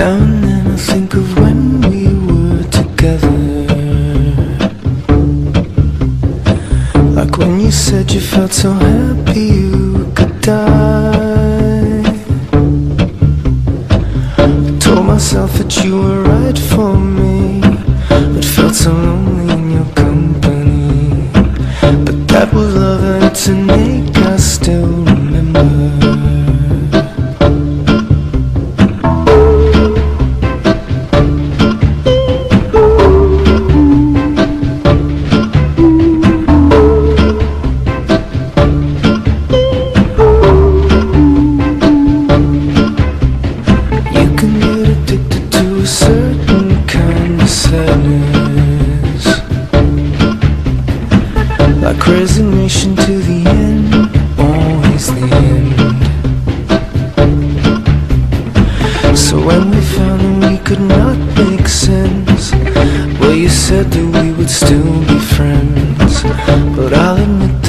Now and then I think of when we were together, like when you said you felt so happy you could die. I told myself that you were right for me, but felt so lonely in your company. But that was love and it's an ache I still remember. A certain kind of sadness, like resignation to the end, always the end. So when we found that we could not make sense, well, you said that we would still be friends, but I'll admit